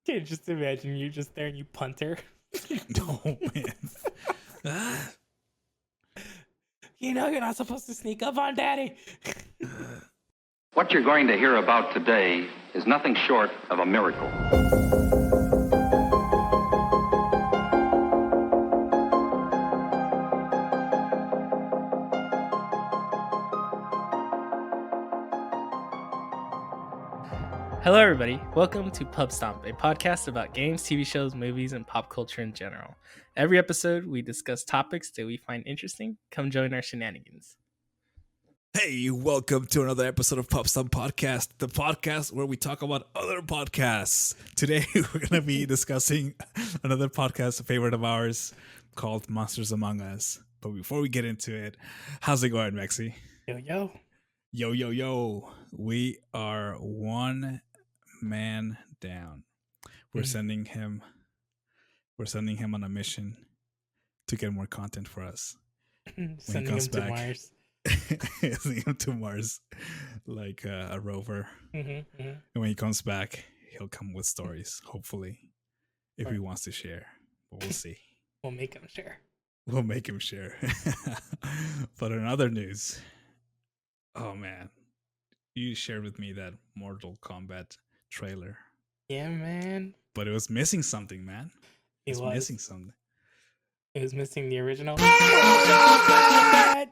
Can't just imagine you just there and you punter. No, man. Ah. You know you're not supposed to sneak up on Daddy. What you're going to hear about today is nothing short of a miracle. Hello, everybody. Welcome to Pubstomp, a podcast about games, TV shows, movies, and pop culture in general. Every episode, we discuss topics that we find interesting. Come join our shenanigans. Hey, welcome to another episode of Pubstomp Podcast, the podcast where we talk about other podcasts. Today, we're going to be discussing another podcast, a favorite of ours, called Monsters Among Us. But before we get into it, how's it going, Mexy? Yo, yo. Yo, yo, yo. We are one man down. We're sending him on a mission to get more content for us. Sending him to Mars. Sending him to Mars like a rover. And when he comes back, he'll come with stories, hopefully, if he wants to share. But we'll see. We'll make him share. We'll make him share. But in other news, oh man, you shared with me that Mortal Kombat trailer. Yeah, man. But it was missing something, man. It was missing something. It was missing the original. Yeah,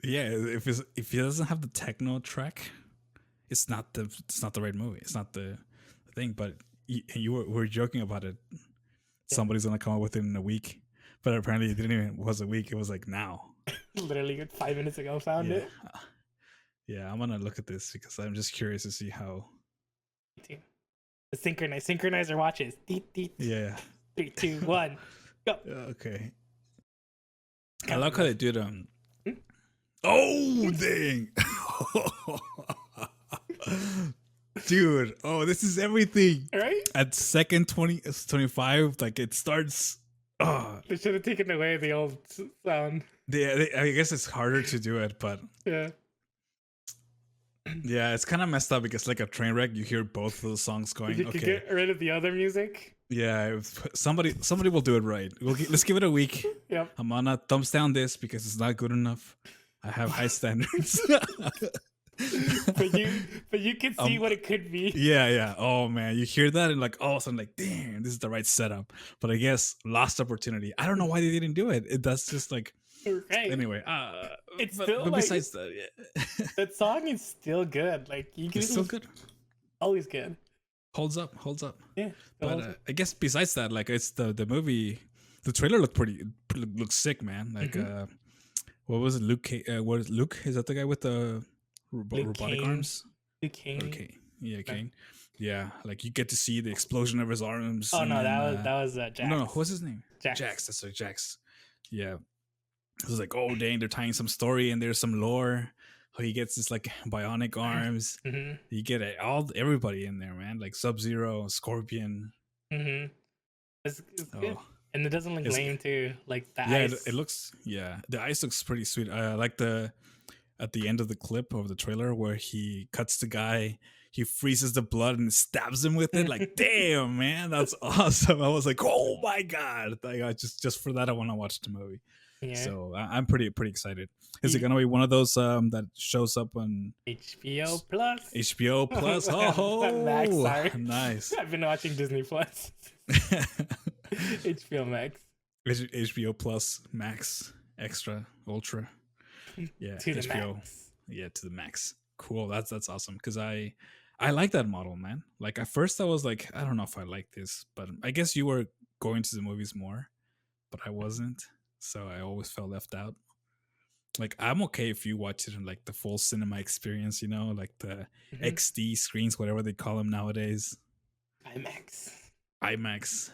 if it doesn't have the techno track, it's not the right movie. It's not the thing. But you were joking about it. Yeah. Somebody's gonna come up with it in a week, but apparently it didn't even was a week. It was like now. Literally 5 minutes ago found it. Yeah, I'm gonna look at this because I'm just curious to see how. The synchronizer watches. Yeah. 3, 2, 1, go. Okay. I like how they do them. Oh, dang. Dude, this is everything. Right? At second 25, like it starts. They should have taken away the old sound. I guess it's harder to do it, but yeah, it's kind of messed up because like a train wreck, you hear both of those songs going. You could get rid of the other music. Yeah, somebody will do it right. Let's give it a week. Yep. I'm gonna thumbs down this because it's not good enough. I have high standards. but you can see what it could be. Yeah. Oh man, you hear that and like all of a sudden like, damn, this is the right setup. But I guess lost opportunity. I don't know why they didn't do it. That's just like. Right. Anyway, it's still but besides that, yeah. That song is still good. Like it's still good. Always good. Holds up. Yeah. But I guess besides that, like it's the movie, the trailer looks sick, man. Like what was it? Luke? What is Luke? Is that the guy with the robotic arms? Luke Kane. Okay. Yeah, Kane. Yeah, like you get to see the explosion of his arms. Oh no, that was Jax. No, what's his name? Jax. That's like Jax. Yeah. It was like, oh dang, they're tying some story and there's some lore. How he gets this like bionic arms. You get everybody in there, man. Like Sub-Zero, Scorpion. It's good. And it doesn't look lame too. Like the ice. It looks. Yeah, the ice looks pretty sweet. I like at the end of the clip of the trailer where he cuts the guy. He freezes the blood and stabs him with it. Like, damn, man, that's awesome. I was like, oh my god! Like, just for that, I want to watch the movie. Yeah. So I'm pretty excited. Is it gonna be one of those that shows up on HBO Plus? HBO Plus. Oh, Max, sorry. Nice. I've been watching Disney Plus. HBO Max. HBO Plus Max Extra Ultra. Yeah, to HBO. The max. Yeah, to the max. Cool. That's awesome because I like that model, man. Like at first I was like, I don't know if I like this, but I guess you were going to the movies more, but I wasn't. So I always felt left out. Like I'm okay if you watch it in like the full cinema experience, like the XD screens, whatever they call them nowadays. IMAX.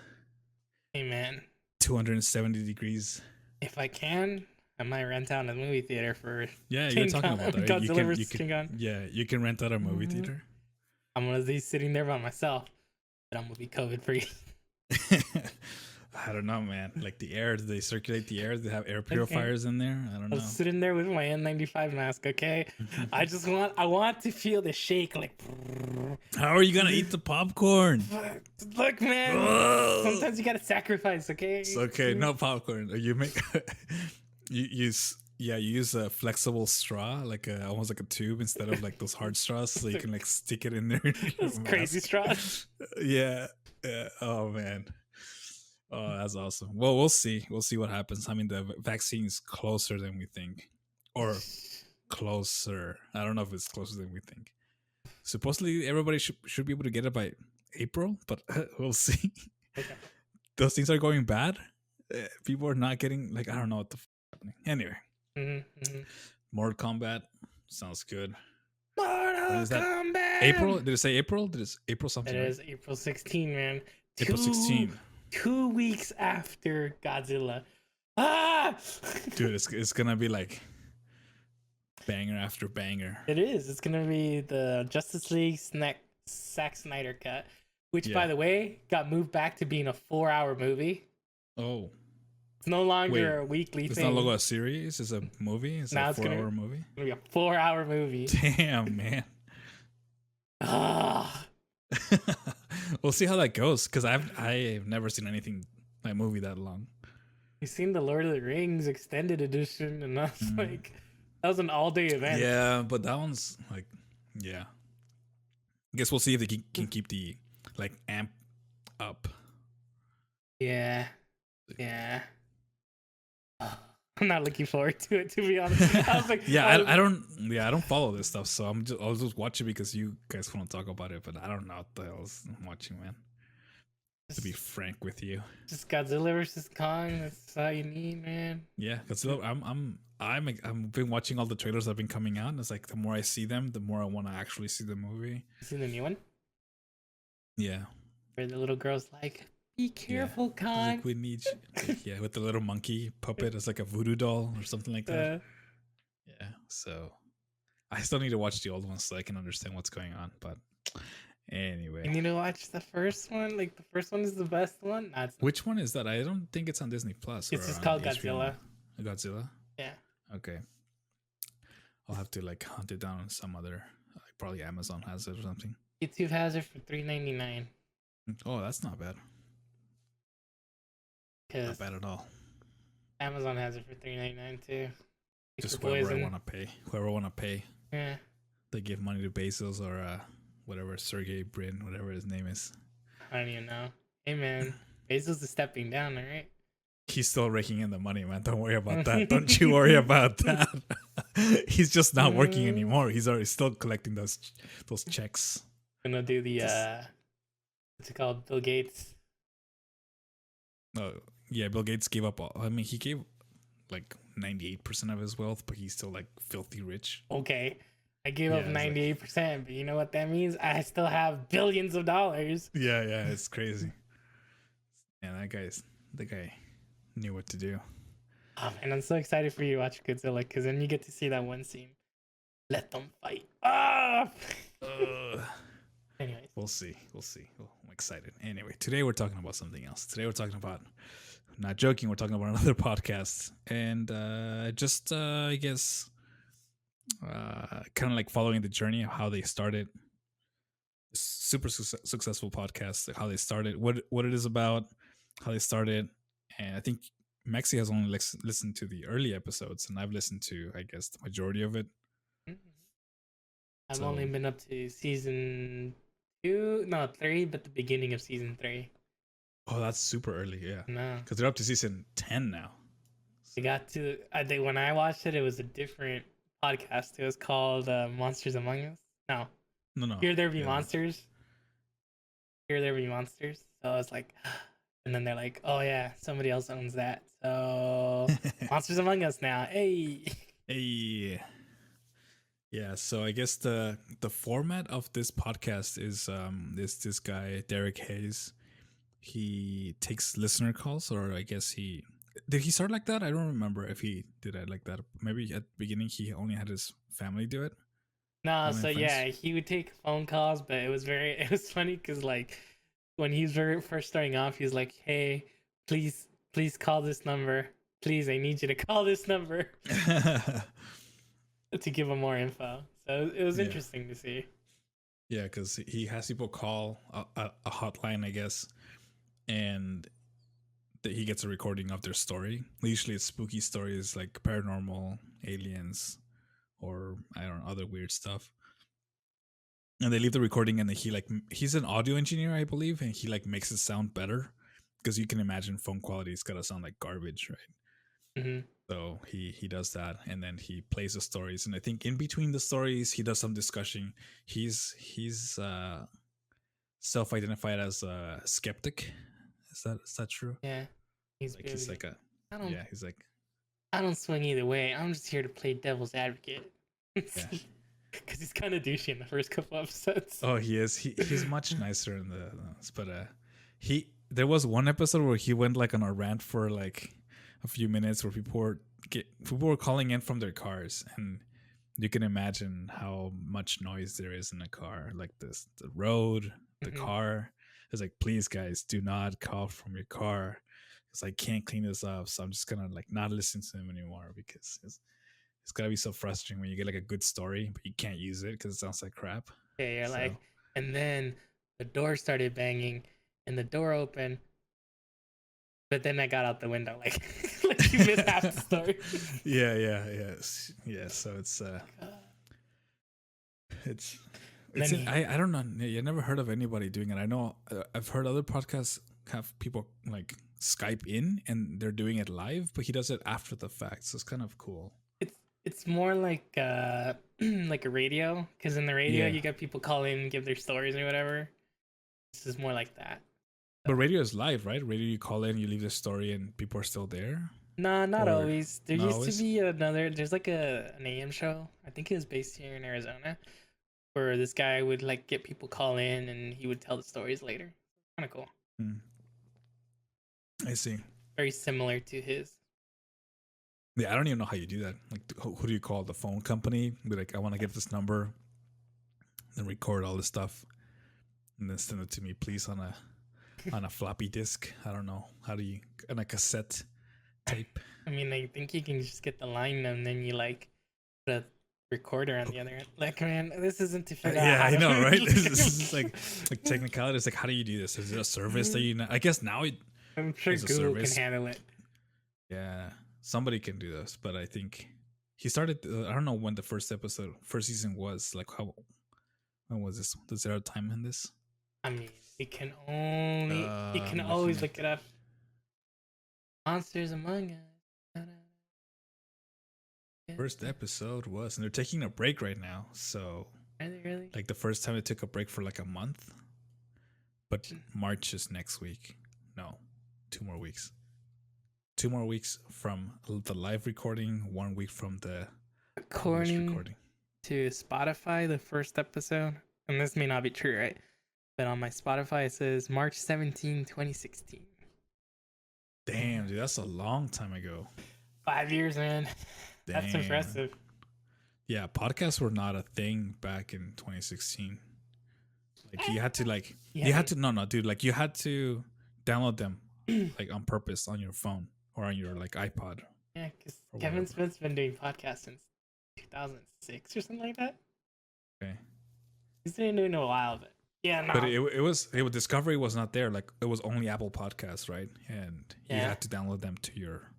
Hey man. 270 degrees. If I can, I might rent out a movie theater for. Yeah, you're talking about that. Right? You can rent out a movie theater. I'm gonna be sitting there by myself, but I'm gonna be COVID free. I don't know, man. Like the air, do they circulate the air? Do they have air Okay. purifiers in there? I don't I'm know. sitting there with my N95 mask, okay? I want to feel the shake, like. How are you gonna eat the popcorn? Look, man. Whoa. Sometimes you gotta sacrifice, okay? It's okay, no popcorn. You make you use a flexible straw, like almost like a tube instead of like those hard straws, so you can like stick it in there. Those crazy straws. Yeah. Oh man. Oh, that's awesome. Well, we'll see. We'll see what happens. I mean, the vaccine's closer than we think, or closer. I don't know if it's closer than we think. Supposedly, everybody should be able to get it by April, but we'll see. Okay. Those things are going bad. People are not getting, like, I don't know what the happening. Anyway, Mortal Kombat sounds good. Mortal Kombat. April? Did it say April? Did it April something? It is April 16, man. April 16. 2 weeks after Godzilla. Ah! Dude, it's gonna be like banger after banger. It is. It's gonna be the Justice League Zack Snyder cut, which, by the way, got moved back to being a 4-hour movie. Oh. It's no longer a weekly it's thing. It's no longer a series. It's a movie. It's now a 4-hour movie. It's gonna be a 4-hour movie. Damn, man. Ah. We'll see how that goes, because I've never seen anything like movie that long. You seen the Lord of the Rings extended edition, and that's like, that was an all-day event. Yeah, but that one's like, yeah. I guess we'll see if they can keep the like amp up. Yeah. I'm not looking forward to it, to be honest. I was like, I don't follow this stuff, so I'll just watch it because you guys want to talk about it, but I don't know what the hell I'm watching, man. To be frank with you, just Godzilla versus Kong. That's all you need, man. Yeah, Godzilla. I've been watching all the trailers that have been coming out, and it's like the more I see them, the more I want to actually see the movie. You seen the new one? Yeah. Where the little girl's like, "Be careful, Kong." Like, we need you. With the little monkey puppet as like a voodoo doll or something like that. Yeah. So I still need to watch the old ones so I can understand what's going on. But anyway, you need to watch the first one. Like, the first one is the best one. Which one is that? I don't think it's on Disney Plus. It's just called Godzilla. Godzilla. Yeah. Okay. I'll have to like hunt it down on some other, like probably Amazon has it or something. YouTube has it for $3.99. Oh, that's not bad. Not bad at all. Amazon has it for $3.99 too. Just whoever I want to pay. Whoever want to pay. Yeah. They give money to Bezos or whatever, Sergey Brin, whatever his name is. I don't even know. Hey man, Bezos is stepping down, all right? He's still raking in the money, man. Don't worry about that. Don't you worry about that. He's just not working anymore. He's already still collecting those checks. Gonna do the what's it called? Bill Gates. Oh yeah, Bill Gates gave up all. I mean, he gave like 98% of his wealth, but he's still like filthy rich. Okay, I gave up 98%, but you know what that means? I still have billions of dollars. Yeah, it's crazy. Yeah, the guy knew what to do. Oh, and I'm so excited for you to watch Godzilla, because then you get to see that one scene. Let them fight. Ah! Anyways. We'll see. Oh, I'm excited. Anyway, today we're talking about something else. Today we're talking about, not joking, we're talking about another podcast. And I guess, kind of like following the journey of how they started. Super successful podcast, how they started, what it is about, how they started. And I think Mexy has only listened to the early episodes, and I've listened to, I guess, the majority of it. I've only been up to season 3, but the beginning of season 3. Oh, that's super early, yeah. No, because they're up to season 10 now. They got to. I think when I watched it, it was a different podcast. It was called Monsters Among Us. No. Here There Be Monsters. Here There Be Monsters. So I was like, and then they're like, oh yeah, somebody else owns that. So Monsters Among Us now. Hey. Yeah, so I guess the format of this podcast is this guy Derek Hayes. He takes listener calls, or I guess did he start like that? I don't remember if he did it like that. Maybe at the beginning he only had his family do it. No, so yeah, he would take phone calls, but it was funny because like when he was first starting off, he was like, hey, please call this number. Please, I need you to call this number to give him more info. So it was interesting to see. Yeah, because he has people call a hotline, I guess, and he gets a recording of their story. Usually it's spooky stories like paranormal, aliens, or I don't know, other weird stuff. And they leave the recording, and he's an audio engineer, I believe, and he like makes it sound better, because you can imagine phone quality is gotta sound like garbage, right? Mm-hmm. So he does that, and then he plays the stories, and I think in between the stories he does some discussion. He's self-identified as a skeptic. Is that true? Yeah, he's Like a he's like, I don't swing either way. I'm just here to play devil's advocate. yeah. Because he's kind of douchey in the first couple episodes. Oh, he is. He's much nicer in but there was one episode where he went like on a rant for like a few minutes, where people were calling in from their cars, and you can imagine how much noise there is in a car, like the road, the car. It's like, please guys, do not call from your car, because I can't clean this up. So I'm just gonna like not listen to him anymore, because it's gotta be so frustrating when you get like a good story but you can't use it because it sounds like crap. Yeah, you're like, and then the door started banging, and the door opened, but then I got out the window, like you missed half the story. Yeah. So I don't know. I never heard of anybody doing it. I know I've heard other podcasts have people like Skype in and they're doing it live, but he does it after the fact, so it's kind of cool. It's more like like a radio, because in the radio you got people call in and give their stories or whatever. This is more like that. But radio is live, right? Radio, you call in, you leave the story, and people are still there. Nah, not always. There used to be there's like an AM show. I think it was based here in Arizona, where this guy would like get people call in and he would tell the stories later. Kind of cool. I see. Very similar to his. Yeah, I don't even know how you do that. Like, who do you call? The phone company? Be like, I want to get this number, then record all this stuff, and then send it to me, please, on a floppy disk. I don't know. How do you, on a cassette tape? I mean, I think you can just get the line and then you like put a recorder on the other end. Like, man, this isn't to figure out. Yeah, I know, right? This is like technicality. It's like, how do you do this? Is it a service that you? I guess now I'm sure Google can handle it. Yeah. Somebody can do this, but I think he started. I don't know when the first season was. Like, when was this? Does there have time in this? I mean, you can always look it up. Monsters Among Us. First episode was, and they're taking a break right now. So, are they really? Like the first time they took a break for like a month, but March is next week. No, 2 more weeks. 2 more weeks from the live recording, 1 week from the recording. To Spotify, the first episode, and this may not be true, right? But on my Spotify, it says March 17, 2016. Damn, dude, that's a long time ago. 5 years, man. Damn. That's impressive. Yeah, podcasts were not a thing back in 2016. Like, you had to, like, you had to download them, like, on purpose on your phone. Or on your like iPod. Yeah, because Kevin Smith's been doing podcasts since 2006 or something like that. Okay. He's been doing it a while, but yeah, no. But it was Discovery was not there. Like, it was only Apple Podcasts, right? And you had to download them to your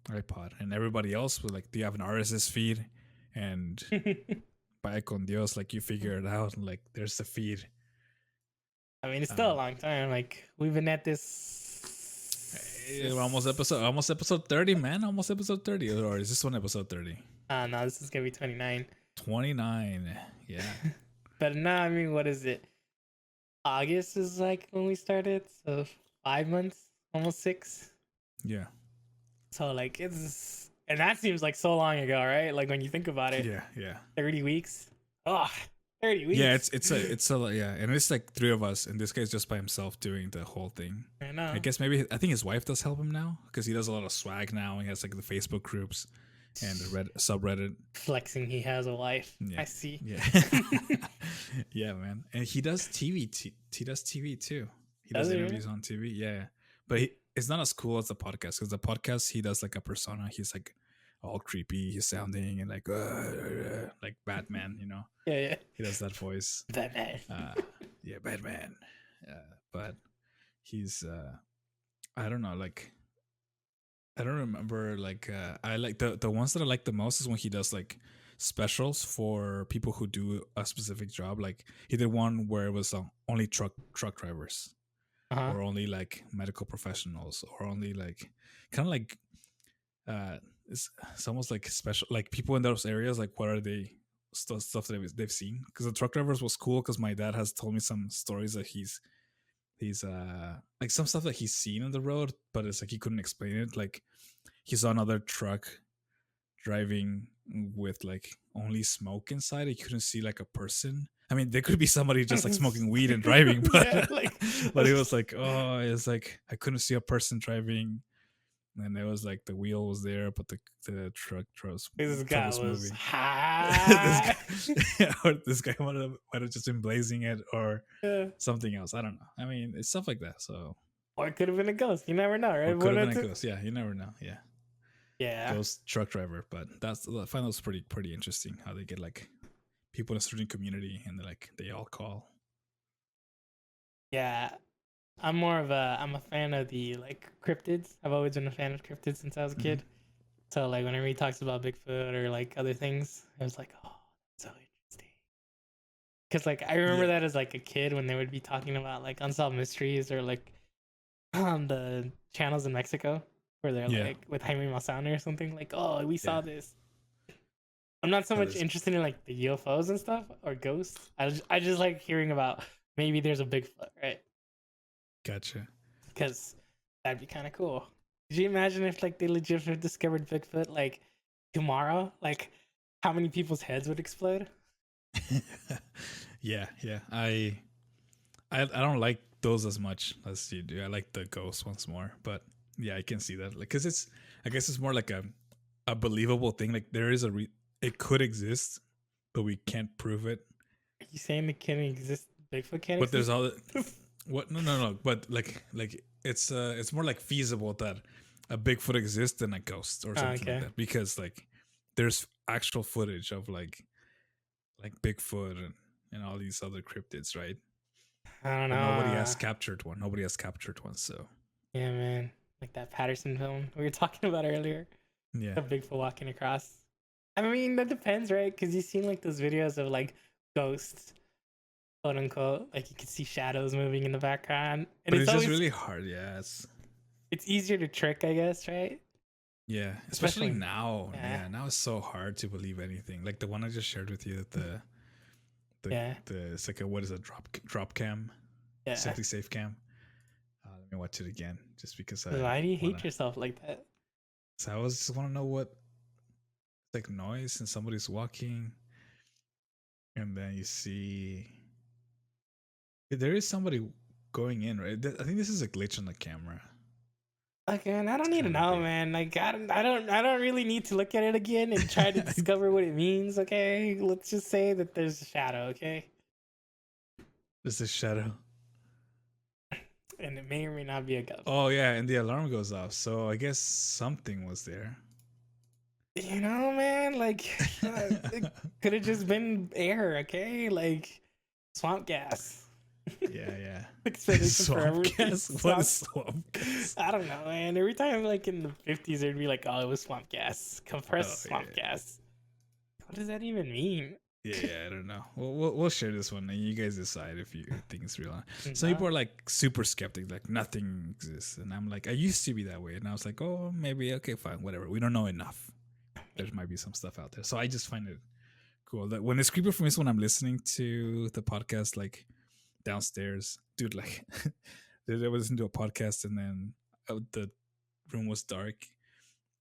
iPod. And everybody else was like, do you have an RSS feed? And by con Dios, like, you figure it out. And like, there's the feed. I mean, it's still a long time. Like, we've been at this. We're almost episode 30, man. Almost episode 30. Or is this one episode 30? No, this is gonna be 29. 29, yeah. But no, I mean, what is it? August is like when we started, so 5 months, almost 6. Yeah. So like and that seems like so long ago, right? Like when you think about it. Yeah. 30 weeks. Oh, 30 weeks. Yeah, it's and it's like 3 of us, and this guy's just by himself doing the whole thing. I know. I guess I think his wife does help him now, because he does a lot of swag now. He has like the Facebook groups and the subreddit. Flexing he has a wife. Yeah. I see. Yeah. Yeah, man. And he does TV. He does TV too. He does interviews on TV. Yeah. But it's not as cool as the podcast, because the podcast he does like a persona. He's like all creepy, he's sounding and like Batman, you know. Yeah, yeah. He does that voice. Batman. Yeah, Batman. But he's I don't know, like I don't remember, like I like the ones that I like the most is when he does like specials for people who do a specific job. Like he did one where it was only truck drivers, Uh-huh. or only like medical professionals, or only like kind of like it's almost like special, like people in those areas, like what are they stuff that they've seen. Because the truck drivers was cool because my dad has told me some stories that he's like some stuff that he's seen on the road, but it's like he couldn't explain it. Like he saw another truck driving with like only smoke inside. He couldn't see like a person. I mean, there could be somebody just like smoking weed and driving, but Yeah, like, but it was like, oh, it's like I couldn't see a person driving, and it was like the wheel was there, but the truck this guy was was moving. high. Or this guy might have just been blazing it, or Yeah. something else. I don't know. I mean, it's stuff like that. So, Or it could have been a ghost. You never know, right? or could have been a ghost. Yeah, you never know. Yeah, Yeah. ghost truck driver. But I find those pretty interesting. How they get like people in a certain community, and they all call. Yeah. I'm a fan of the like cryptids. I've always been a fan of cryptids since I was a kid. So like whenever he talks about Bigfoot or like other things, I was like, oh, that's so interesting. Because like I remember that as like a kid when they would be talking about like unsolved mysteries or like the channels in Mexico where they're like with Jaime Maussan or something, like, oh, we saw this. I'm not so much interested in like the UFOs and stuff or ghosts. I just like hearing about maybe there's a Bigfoot, right? Gotcha. Because that'd be kind of cool. Could you imagine if like they legitimately discovered Bigfoot like tomorrow? Like how many people's heads would explode? Yeah. I don't like those as much as you do. I like the ghost ones more, but yeah, I can see that. Like, cause I guess it's more like a believable thing. Like there is it could exist, but we can't prove it. Are you saying it can exist? Bigfoot can't But there's exist? all what? No. But like it's more like feasible that a Bigfoot exists than a ghost or something like that, because like there's actual footage of like Bigfoot and all these other cryptids, right? I don't know. But nobody has captured one. So yeah, man, like that Patterson film we were talking about earlier. yeah, The Bigfoot walking across. I mean, that depends, right? Because you've seen like those videos of like ghosts, quote unquote. Like you can see shadows moving in the background, and but it's always, just really hard. Yeah, it's easier to trick, I guess, right? yeah, especially now. Yeah. Yeah, now it's so hard to believe anything. Like the one I just shared with you, the it's like what is a drop cam, Simply Safe cam. Let me watch it again, just because Why do you hate yourself like that? So I just want to know what like noise and somebody's walking, and then you see there is somebody going in, right? I think this is a glitch on the camera. Again, I don't need to know, man. Like I don't really need to look at it again and try to discover what it means. Okay, let's just say that there's a shadow. Okay, There's a shadow, and it may or may not be a ghost. oh yeah, and the alarm goes off, so I guess something was there. You know, man, like it could have just been air. Okay, like swamp gas. Yeah. Swamp gas? What is swamp gas? I don't know, man. Every time, like in the 50s, it'd be like, "Oh, it was swamp gas, compressed swamp gas." What does that even mean? Yeah, I don't know. We'll share this one, and you guys decide if you think it's real. Some people are like super skeptic, like nothing exists, and I'm like, I used to be that way, and I was like, oh, maybe okay, fine, whatever. We don't know enough. There might be some stuff out there, so I just find it cool. That when it's creepy for me is when I'm listening to the podcast, like downstairs, dude. Like, I was listening to a podcast, and then the room was dark.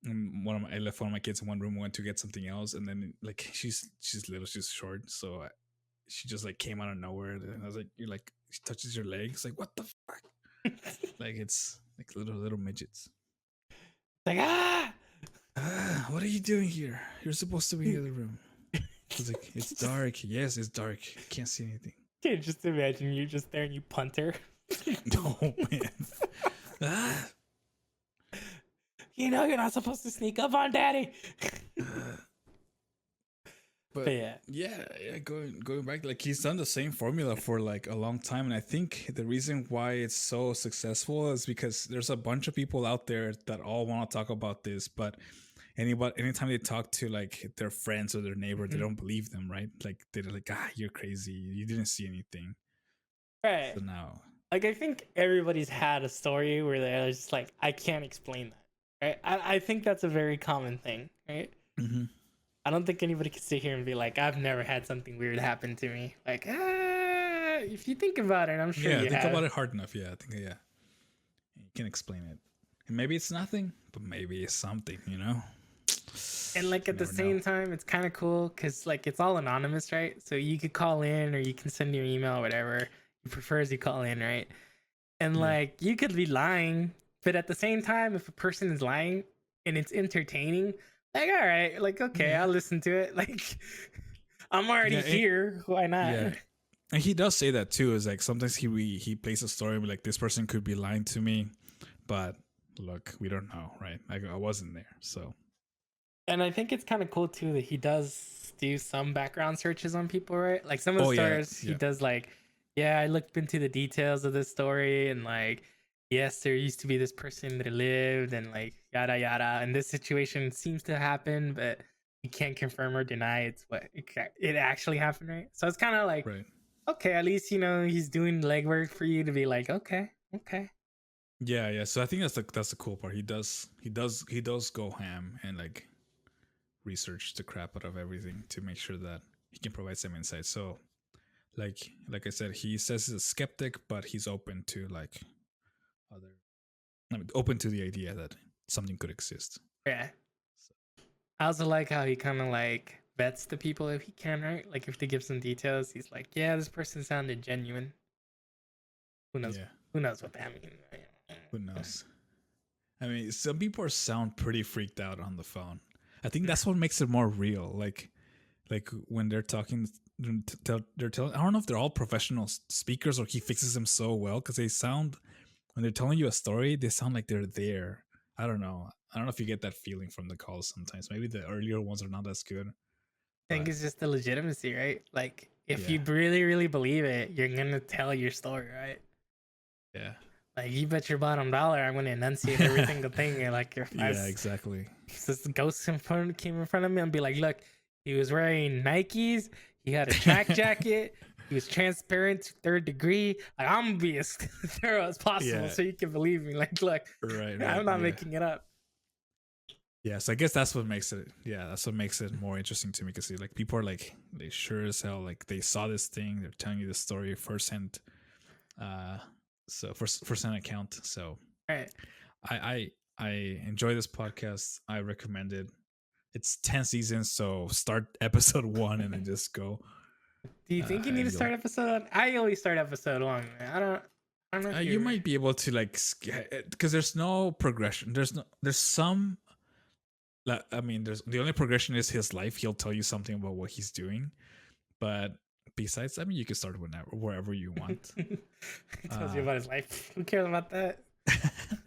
And I left one of my kids in one room, went to get something else, and then like she's little, she's short, so she just like came out of nowhere, and I was like, "You're like," she touches your legs, like what the fuck? Like it's like little midgets. Like What are you doing here? You're supposed to be in the other room. I was like, it's dark. Yes, it's dark. I can't see anything. Can't just imagine you just there and you punt her. No man. You know you're not supposed to sneak up on daddy. But yeah. yeah, going back, like he's done the same formula for like a long time, and I think the reason why it's so successful is because there's a bunch of people out there that all want to talk about this, but anytime they talk to like their friends or their neighbor, they don't believe them, right? Like they're like, you're crazy, you didn't see anything. Right. So now, like I think everybody's had a story where they're just like, I can't explain that. Right? I think that's a very common thing, right? mm-hmm. I don't think anybody can sit here and be like, I've never had something weird happen to me. Like, if you think about it, I'm sure you think have. about it hard enough. Yeah, I think you can explain it. And maybe it's nothing, but maybe it's something, you know. And like at the same time, it's kind of cool because like it's all anonymous, right? So you could call in or you can send your email or whatever. You prefer as you call in, right? And like you could be lying, but at the same time, if a person is lying and it's entertaining, like all right, like okay, I'll listen to it. Like I'm already here, why not? Yeah. And he does say that too. Is like sometimes he plays a story like this person could be lying to me, but look, we don't know, right? I wasn't there, so. And I think it's kind of cool too that he does do some background searches on people, right? Like some of the stories he does, like, yeah, I looked into the details of this story, and like, yes, there used to be this person that lived, and like yada yada, and this situation seems to happen, but you can't confirm or deny it's what it actually happened, right? So it's kind of like, okay, at least he's doing legwork for you to be like, okay. Yeah. So I think that's the cool part. He does go ham and like research the crap out of everything to make sure that he can provide some insight. So like I said, he says he's a skeptic, but he's open to like open to the idea that something could exist. Yeah. So. I also like how he kind of like vets the people if he can, right? Like if they give some details, he's like, yeah, this person sounded genuine. Who knows? Yeah. Who knows what that means? Who knows? I mean, some people sound pretty freaked out on the phone. I think that's what makes it more real. Like when they're talking, they're telling. I don't know if they're all professional speakers or he fixes them so well because they sound, when they're telling you a story, they sound like they're there. I don't know if you get that feeling from the calls sometimes. Maybe the earlier ones are not as good. I think it's just the legitimacy, right? Like if you really, really believe it, you're gonna tell your story, right? Yeah. Like you bet your bottom dollar, I'm gonna enunciate every single thing. And like if exactly. If this ghost came in front of me and be like, look, he was wearing Nikes, he had a track jacket, he was transparent to third degree. Like I'm gonna be as thorough as possible so you can believe me. Like, look, I'm not making it up. Yes, I guess that's what makes it. Yeah, that's what makes it more interesting to me because like people are like they sure as hell like they saw this thing. They're telling you the story firsthand. So first-hand account. So I enjoy this podcast. I recommend it. It's 10 seasons, so start episode 1 and then just go. Do you think you need to start episode 1? I always start episode 1. I don't know. You might be able to like because there's no progression. There's some. I mean, there's the only progression is his life. He'll tell you something about what he's doing, but besides, I mean, you can start wherever you want. He tells you about his life. Who cares about that?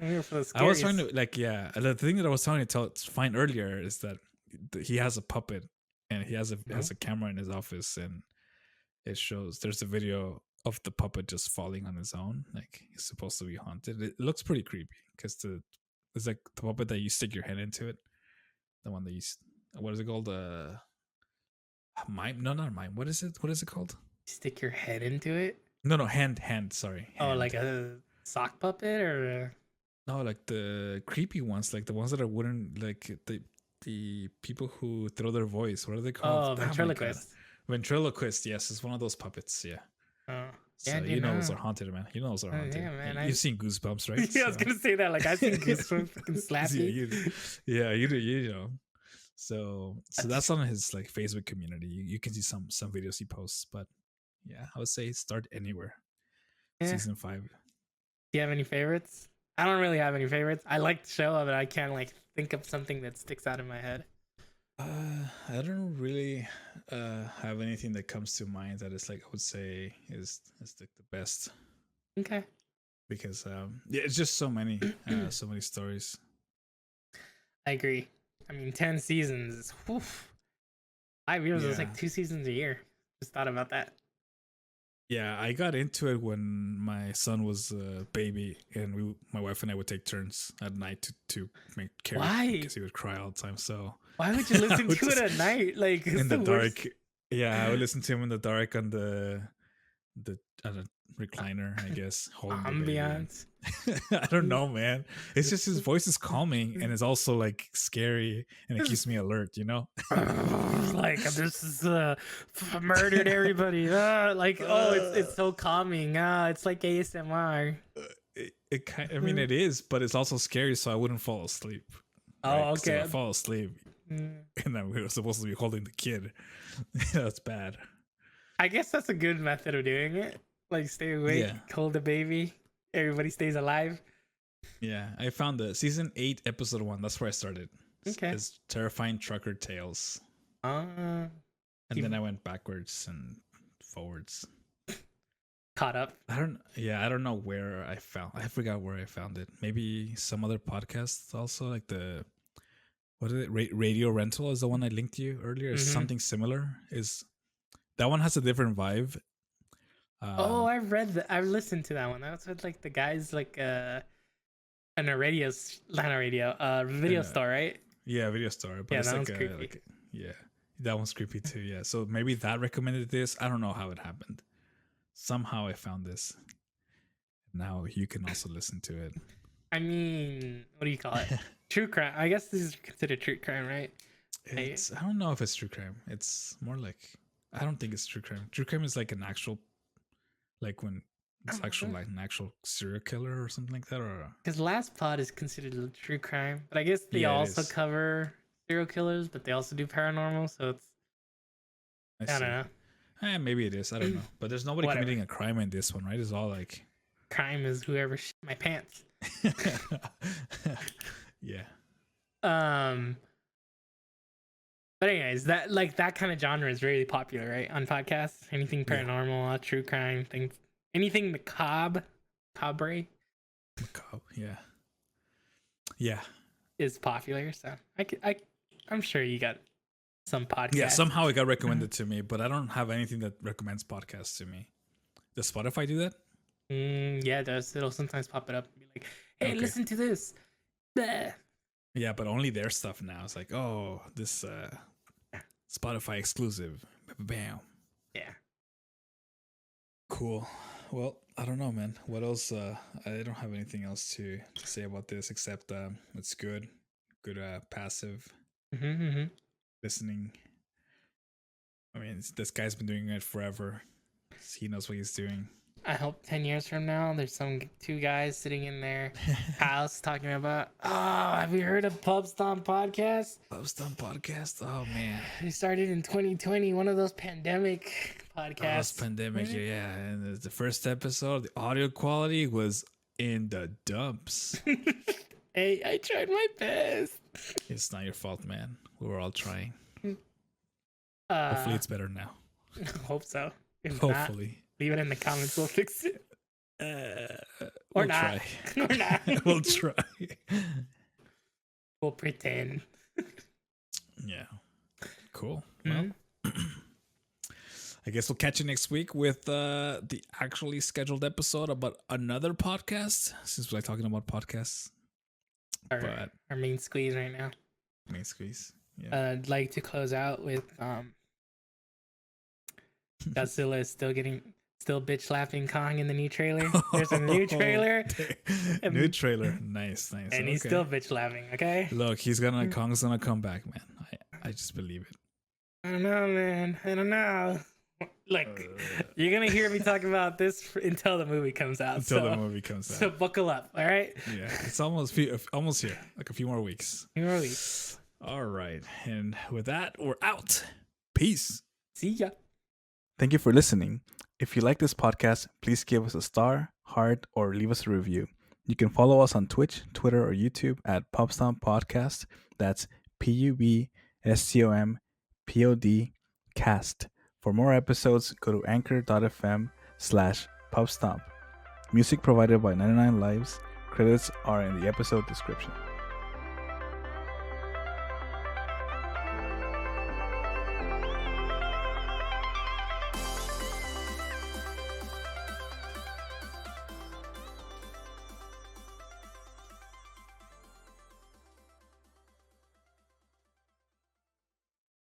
I'm here for the I was trying to the thing that I was trying to find earlier is that he has a puppet and he has a camera in his office and it shows there's a video of the puppet just falling on his own, like he's supposed to be haunted. It looks pretty creepy because it's like the puppet that you stick your head into it, the one that what is it called, mime? No, not mime. What is it called? Stick your head into it? No, hand. Sorry. Hand. Oh, like a sock puppet or? No, like the creepy ones, like the ones that are wooden, like the people who throw their voice. What are they called? Oh, ventriloquist. Ventriloquist. Yes, it's one of those puppets. Yeah. Oh. So yeah, you know those are haunted, man. You know those are haunted. Yeah, man. You've seen Goosebumps, right? Yeah, I was gonna say that. Like I've seen Goosebumps fucking slap you. You know. So that's on his like Facebook community. You can see some videos he posts, but yeah, I would say start anywhere. Yeah. Season 5. Do you have any favorites? I don't really have any favorites. I like the show, but I can't like think of something that sticks out in my head. I don't really have anything that comes to mind that is like I would say is like the best. Okay. Because it's just so many stories. I agree. I mean, 10 seasons. Whew. 5 years is like Yeah. 2 seasons a year. Just thought about that. Yeah, I got into it when my son was a baby, and my wife and I would take turns at night to make carry Why? because he would cry all the time. So Why would you listen would to it just- at night? Like, it's in the worst. dark. Yeah, I would listen to him in the dark on the recliner, I guess, holding the baby. Ambiance. I don't know, man. It's just his voice is calming and it's also like scary and it keeps me alert, you know? Like, this is murdered everybody. It's so calming. It's like ASMR. I mean, it is, but it's also scary, so I wouldn't fall asleep. Oh, right? 'Cause if okay. I fall asleep, and then we were supposed to be holding the kid. That's bad. I guess that's a good method of doing it. Like, stay awake, Yeah. hold the baby, everybody stays alive. Yeah, I found the season 8, episode 1. That's where I started. Okay. It's Terrifying Trucker Tales. Uh, And then I went backwards and forwards. caught up. I don't know where I forgot where I found it. Maybe some other podcast also, like what is it? Radio Rental is the one I linked to you earlier. Is something similar. Is that one has a different vibe? I've read that. I've listened to that one. That's what like the guys like in a video store, right? Yeah, video store. But Yeah, it's that like one's creepy. yeah, that one's creepy too. Yeah, so maybe that recommended this. I don't know how it happened. Somehow I found this. Now you can also listen to it. I mean, what do you call it? True crime. I guess this is considered true crime, right? I don't know if it's true crime. It's more like, I don't think it's true crime. True crime is like an actual, like when it's actual like an actual serial killer or something like that, or because Last Pod is considered a true crime, but I guess they also cover serial killers, but they also do paranormal, so it's I don't know. Maybe it is. I don't know. But there's nobody committing a crime in this one, right? It's all like crime is whoever shit my pants. Yeah. But anyways, that kind of genre is really popular, right? On podcasts, anything paranormal, true crime, anything macabre, yeah, is popular. So I'm sure you got some podcasts. Yeah, somehow it got recommended to me, but I don't have anything that recommends podcasts to me. Does Spotify do that? Yeah, it does. It'll sometimes pop it up and be like, "Hey, listen to this." Bleh. Yeah, but only their stuff now. It's like, oh, this Spotify exclusive. Bam. Yeah. Cool. Well, I don't know, man. What else? I don't have anything else to say about this except it's good. Good passive listening. I mean, this guy's been doing it forever. He knows what he's doing. I hope 10 years from now, there's two guys sitting in their house talking about, have you heard of Pubstomp podcast? Pubstomp podcast? Oh, man. They started in 2020, one of those pandemic podcasts. Yeah. And the first episode, the audio quality was in the dumps. Hey, I tried my best. It's not your fault, man. We were all trying. Hopefully it's better now. Hope so. If Hopefully. Not, leave it in the comments. We'll fix it. We'll not. Try. Or not. We'll try. We'll pretend. Yeah. Cool. Well, I guess we'll catch you next week with the actually scheduled episode about another podcast, since we're talking about podcasts. Our main squeeze right now. Main squeeze. Yeah. I'd like to close out with Godzilla is still bitch slapping Kong in the new trailer. There's a new trailer. New trailer. Nice. And he's still bitch slapping, okay? Look, Kong's gonna come back, man. I just believe it. I don't know, man. I don't know. Like, you're gonna hear me talk about this until the movie comes out. So buckle up, all right? Yeah, it's almost here. Like a few more weeks. All right, and with that, we're out. Peace. See ya. Thank you for listening. If you like this podcast, please give us a star, heart, or leave us a review. You can follow us on Twitch, Twitter, or YouTube at Pubstomp Podcast. That's PUBSTOMPOD cast. For more episodes, go to anchor.fm/Pubstomp. Music provided by 99 Lives. Credits are in the episode description.